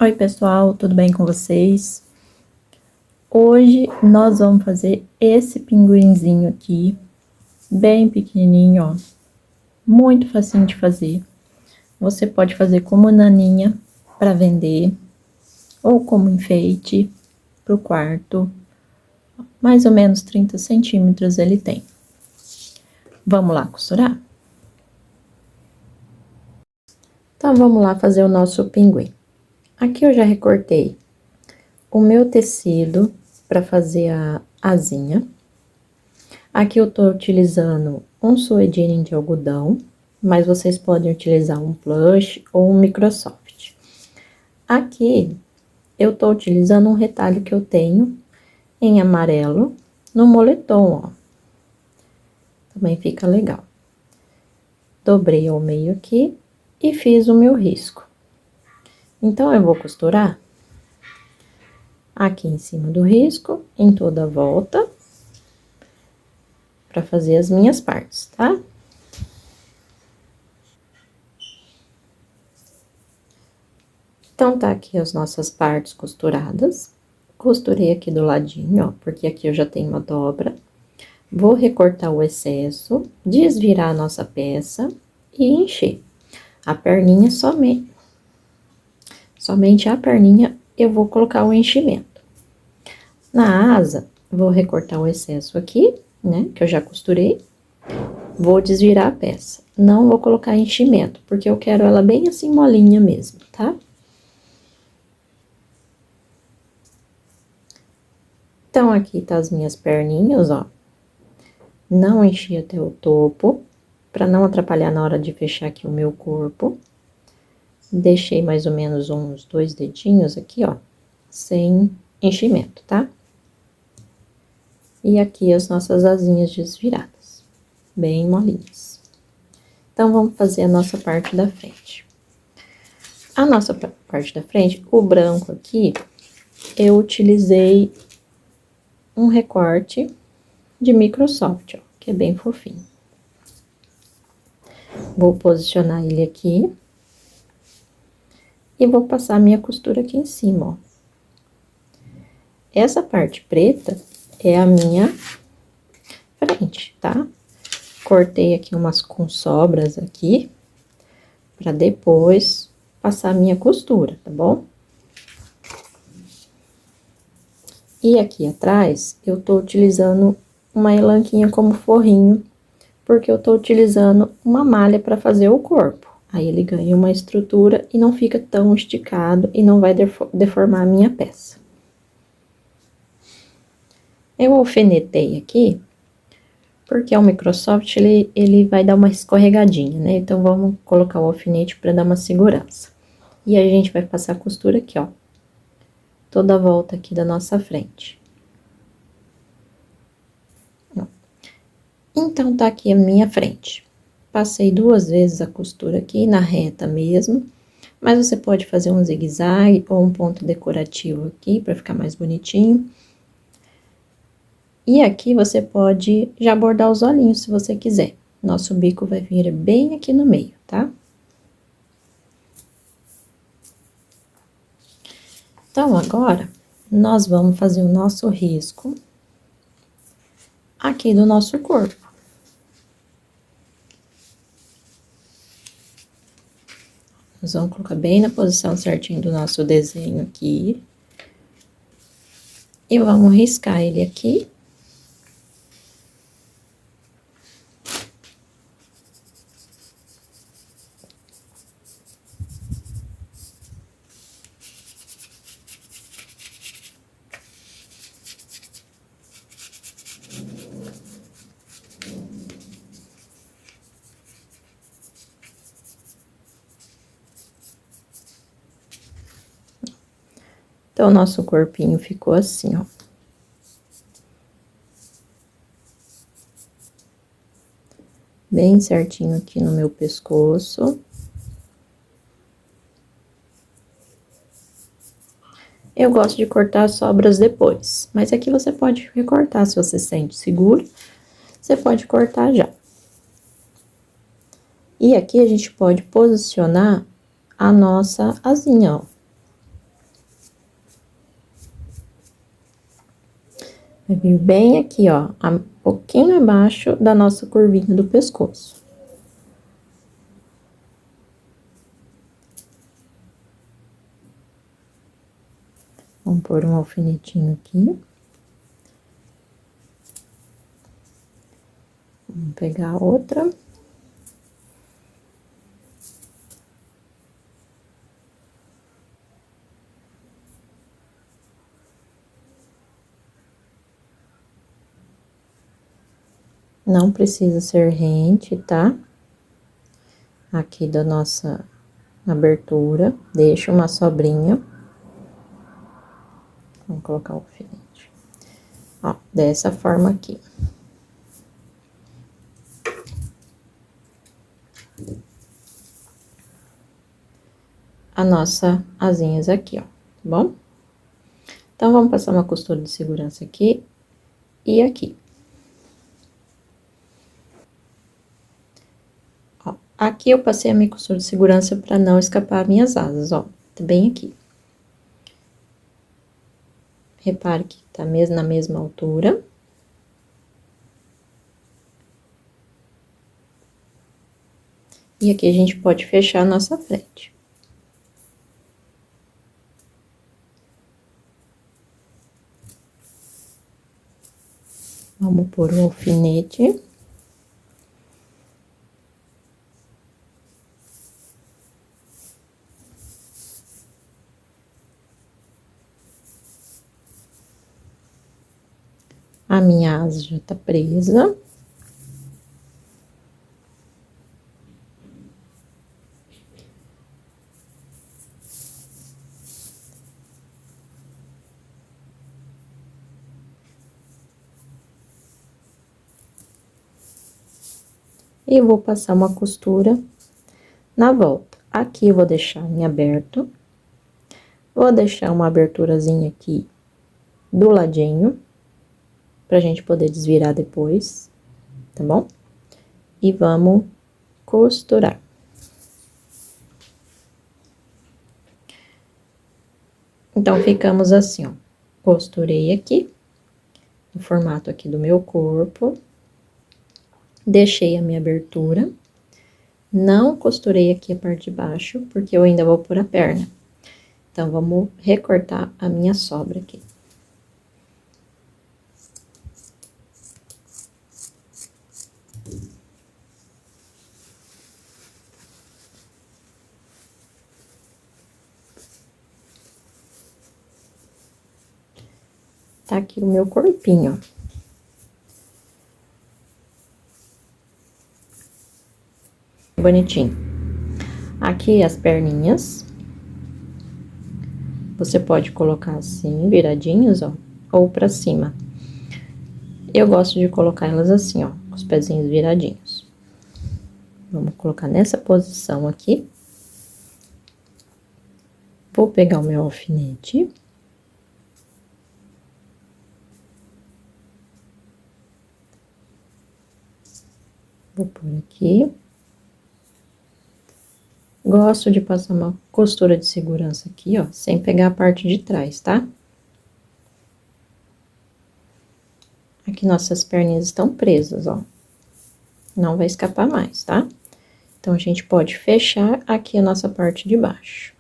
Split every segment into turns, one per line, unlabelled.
Oi pessoal, tudo bem com vocês? Hoje nós vamos fazer esse pinguinzinho aqui, bem pequenininho, ó, muito facinho de fazer. Você pode fazer como naninha para vender, ou como enfeite pro quarto, mais ou menos 30 centímetros ele tem. Vamos lá costurar? Então, vamos lá fazer o nosso pinguim. Aqui eu já recortei o meu tecido para fazer a asinha. Aqui eu tô utilizando um suedirinho de algodão, mas vocês podem utilizar um plush ou um Microsoft. Aqui eu tô utilizando um retalho que eu tenho em amarelo no moletom, ó. Também fica legal. Dobrei ao meio aqui e fiz o meu risco. Então, eu vou costurar aqui em cima do risco, em toda a volta, para fazer as minhas partes, tá? Então, tá aqui as nossas partes costuradas. Costurei aqui do ladinho, ó, porque aqui eu já tenho uma dobra. Vou recortar o excesso, desvirar a nossa peça e encher. A perninha somente a perninha eu vou colocar o enchimento. Na asa, vou recortar o excesso aqui, né, que eu já costurei. Vou desvirar a peça. Não vou colocar enchimento, porque eu quero ela bem assim molinha mesmo, tá? Então, aqui tá as minhas perninhas, ó. Não enchi até o topo, pra não atrapalhar na hora de fechar aqui o meu corpo. Deixei mais ou menos uns 2 dedinhos aqui, ó, sem enchimento, tá? E aqui as nossas asinhas desviradas, bem molinhas. Então, vamos fazer a nossa parte da frente. A nossa parte da frente, o branco aqui, eu utilizei um recorte de Microsoft, ó, que é bem fofinho. Vou posicionar ele aqui. E vou passar a minha costura aqui em cima, ó. Essa parte preta é a minha frente, tá? Cortei aqui umas com sobras aqui, pra depois passar a minha costura, tá bom? E aqui atrás, eu tô utilizando uma elanquinha como forrinho, porque eu tô utilizando uma malha pra fazer o corpo. Aí, ele ganha uma estrutura e não fica tão esticado e não vai deformar a minha peça. Eu alfinetei aqui, porque o Microsoft, ele vai dar uma escorregadinha, né? Então, vamos colocar o alfinete pra dar uma segurança. E a gente vai passar a costura aqui, ó. Toda a volta aqui da nossa frente. Então, tá aqui a minha frente. Passei 2 vezes a costura aqui, na reta mesmo. Mas você pode fazer um zigue-zague ou um ponto decorativo aqui, pra ficar mais bonitinho. E aqui você pode já bordar os olhinhos, se você quiser. Nosso bico vai vir bem aqui no meio, tá? Então, agora, nós vamos fazer o nosso risco aqui do nosso corpo. Nós vamos colocar bem na posição certinho do nosso desenho aqui. E vamos riscar ele aqui. Então, o nosso corpinho ficou assim, ó. Bem certinho aqui no meu pescoço. Eu gosto de cortar as sobras depois, mas aqui você pode recortar se você sente seguro, você pode cortar já. E aqui a gente pode posicionar a nossa asinha, ó. Vai vir bem aqui, ó, um pouquinho abaixo da nossa curvinha do pescoço. Vamos pôr um alfinetinho aqui. Vamos pegar outra. Não precisa ser rente, tá? Aqui da nossa abertura, deixa uma sobrinha. Vamos colocar o alfinete. Ó, dessa forma aqui. A nossa asinhas aqui, ó, tá bom? Então, vamos passar uma costura de segurança aqui e aqui. Ó, aqui eu passei a minha costura de segurança pra não escapar minhas asas, ó, tá bem aqui. Repare que tá mesmo na mesma altura. E aqui a gente pode fechar a nossa frente. Vamos pôr o alfinete. A minha asa já tá presa. E vou passar uma costura na volta. Aqui eu vou deixar em aberto. Vou deixar uma aberturazinha aqui do ladinho, pra gente poder desvirar depois, tá bom? E vamos costurar. Então, ficamos assim, ó. Costurei aqui, no formato aqui do meu corpo. Deixei a minha abertura. Não costurei aqui a parte de baixo, porque eu ainda vou pôr a perna. Então, vamos recortar a minha sobra aqui. Tá aqui o meu corpinho, ó. Bonitinho. Aqui as perninhas. Você pode colocar assim, viradinhas, ó, ou pra cima. Eu gosto de colocar elas assim, ó, com os pezinhos viradinhos. Vamos colocar nessa posição aqui. Vou pegar o meu alfinete. Vou pôr aqui. Gosto de passar uma costura de segurança aqui, ó, sem pegar a parte de trás, tá? Aqui nossas perninhas estão presas, ó. Não vai escapar mais, tá? Então, a gente pode fechar aqui a nossa parte de baixo.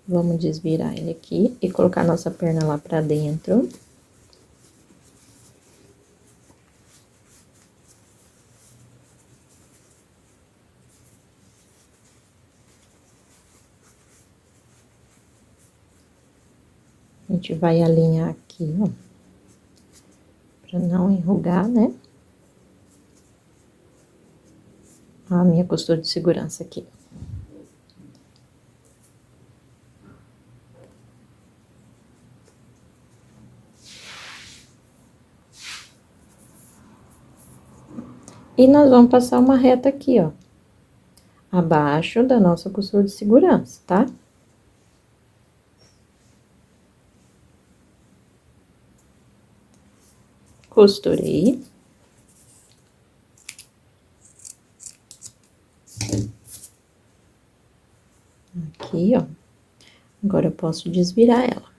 Vamos desvirar ele aqui e colocar a nossa perna lá pra dentro. A gente vai alinhar aqui, ó, pra não enrugar, né? A minha costura de segurança aqui. E nós vamos passar uma reta aqui, ó, abaixo da nossa costura de segurança, tá? Costurei. aqui, ó. Agora eu posso desvirar ela.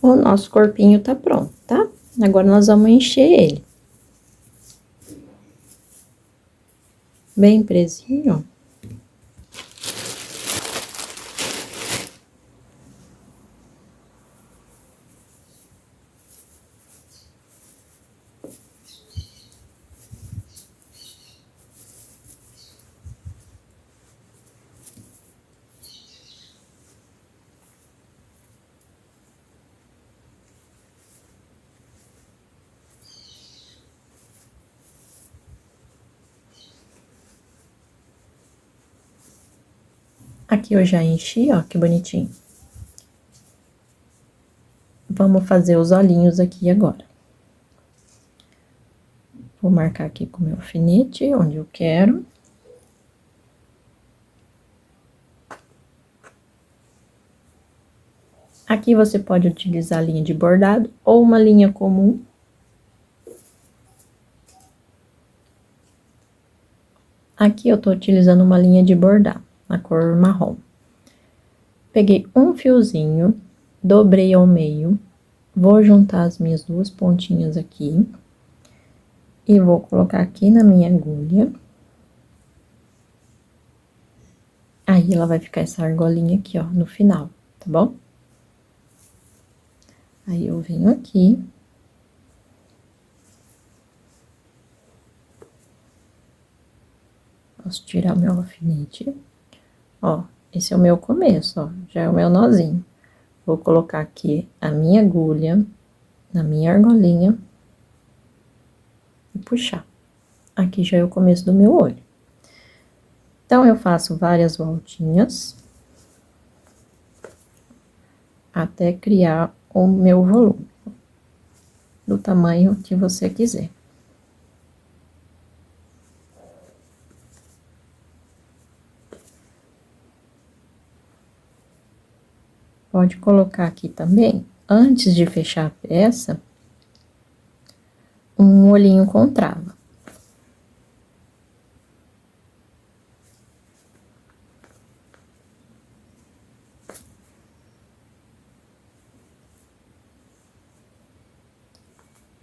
O nosso corpinho tá pronto, tá? Agora, nós vamos encher ele. Bem presinho, ó. Aqui eu já enchi, ó, que bonitinho. Vamos fazer os olhinhos aqui agora. Vou marcar aqui com o meu alfinete, onde eu quero. Aqui você pode utilizar linha de bordado ou uma linha comum. Aqui eu tô utilizando uma linha de bordado, na cor marrom. Peguei um fiozinho, dobrei ao meio, vou juntar as minhas duas pontinhas aqui. E vou colocar aqui na minha agulha. Aí, ela vai ficar essa argolinha aqui, ó, no final, tá bom? Aí, eu venho aqui. Posso tirar meu alfinete. Ó, esse é o meu começo, ó, já é o meu nozinho. Vou colocar aqui a minha agulha na minha argolinha e puxar. Aqui já é o começo do meu olho. Então, eu faço várias voltinhas até criar o meu volume, do tamanho que você quiser. Pode colocar aqui também, antes de fechar a peça, um olhinho com trava.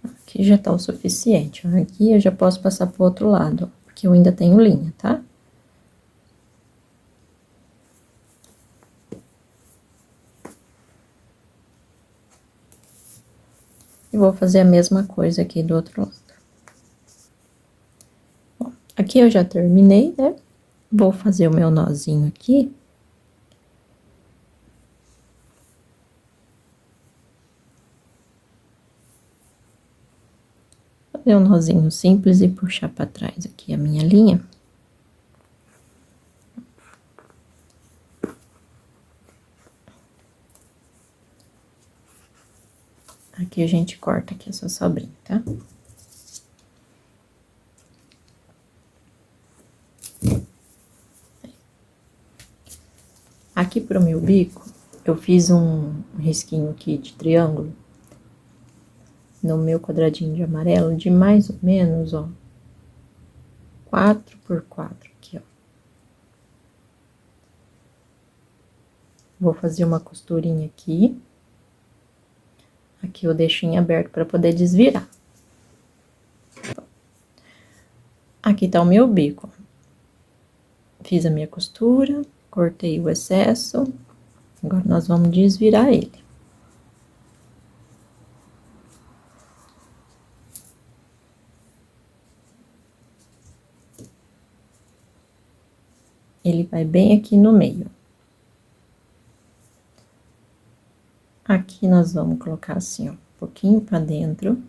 Aqui já tá o suficiente, ó. Aqui eu já posso passar pro outro lado, ó, porque eu ainda tenho linha, tá? E vou fazer a mesma coisa aqui do outro lado. Bom, aqui eu já terminei, né? Vou fazer o meu nozinho aqui. Fazer um nozinho simples e puxar pra trás aqui a minha linha. Aqui a gente corta aqui essa sobrinha, tá? Aqui pro meu bico, eu fiz um risquinho aqui de triângulo no meu quadradinho de amarelo, de mais ou menos, ó, 4 por 4 aqui, ó. Vou fazer uma costurinha aqui. Aqui eu deixo em aberto para poder desvirar. Aqui tá o meu bico. Fiz a minha costura, cortei o excesso. Agora, nós vamos desvirar ele. Ele vai bem aqui no meio. Aqui nós vamos colocar assim, ó, um pouquinho pra dentro.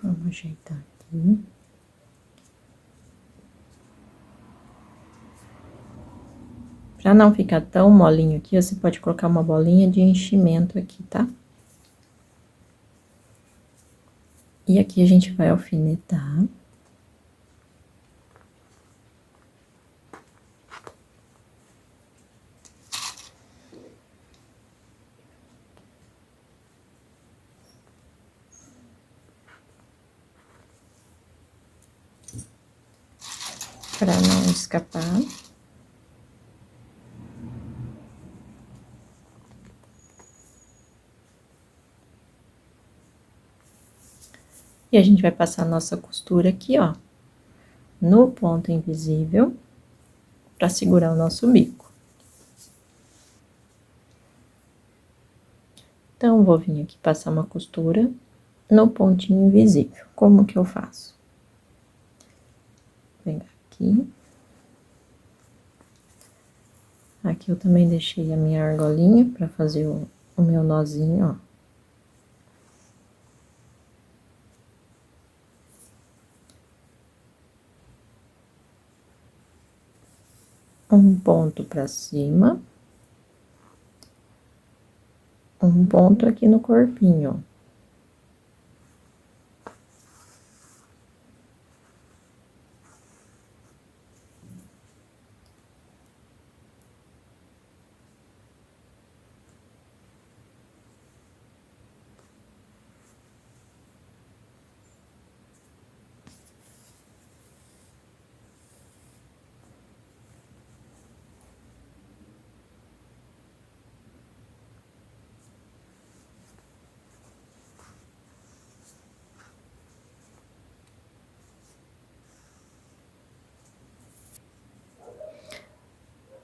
Vamos ajeitar aqui. Pra não ficar tão molinho aqui, você pode colocar uma bolinha de enchimento aqui, tá? E aqui a gente vai alfinetar. Pra não escapar. E a gente vai passar a nossa costura aqui, ó, no ponto invisível, pra segurar o nosso bico. Então, vou vir aqui passar uma costura no pontinho invisível. Como que eu faço? Vou pegar aqui. Aqui eu também deixei a minha argolinha pra fazer o meu nozinho, ó. Um ponto pra cima. Um ponto aqui no corpinho, ó.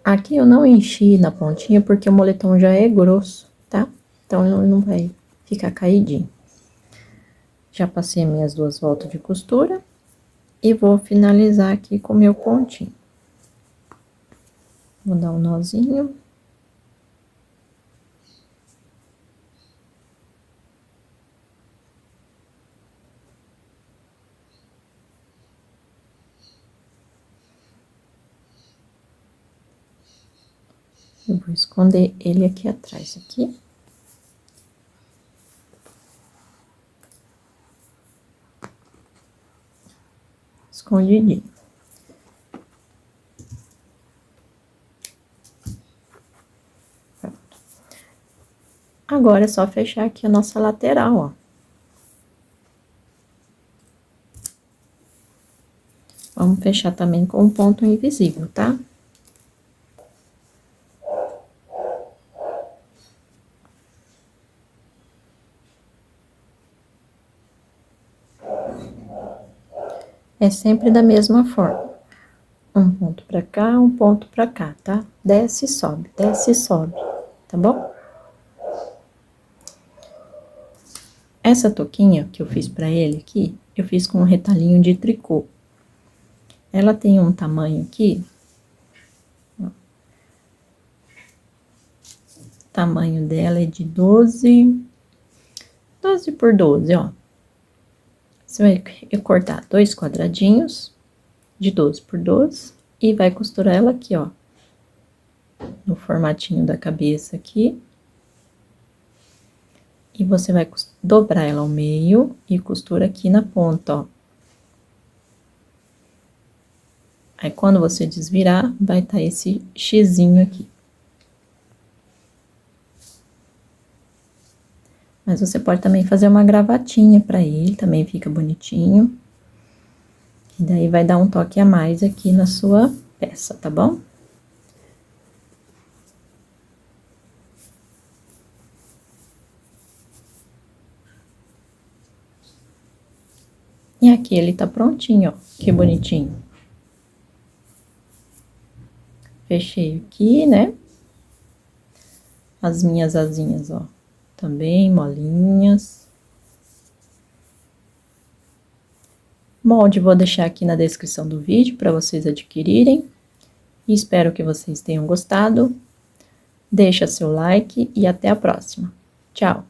Aqui eu não enchi na pontinha porque o moletom já é grosso, tá? Então, ele não vai ficar caidinho. Já passei minhas 2 voltas de costura e vou finalizar aqui com o meu pontinho. Vou dar um nozinho. Eu vou esconder ele aqui atrás, aqui. Escondidinho. Pronto. Agora é só fechar aqui a nossa lateral, ó. Vamos fechar também com um ponto invisível, tá? É sempre da mesma forma. Um ponto pra cá, um ponto pra cá, tá? Desce e sobe, tá bom? Essa touquinha que eu fiz pra ele aqui, eu fiz com um retalhinho de tricô. Ela tem um tamanho aqui, ó. O tamanho dela é de 12 por 12, ó. Você vai cortar 2 quadradinhos de 12 por 12 e vai costurar ela aqui, ó, no formatinho da cabeça aqui. E você vai dobrar ela ao meio e costura aqui na ponta, ó. Aí, quando você desvirar, vai estar esse xizinho aqui. Mas você pode também fazer uma gravatinha pra ele, também fica bonitinho. E daí, vai dar um toque a mais aqui na sua peça, tá bom? E aqui ele tá prontinho, ó, que bonitinho. Fechei aqui, né? As minhas asinhas, ó, também molinhas. Molde vou deixar aqui na descrição do vídeo para vocês adquirirem. E espero que vocês tenham gostado. Deixa seu like e até a próxima. Tchau!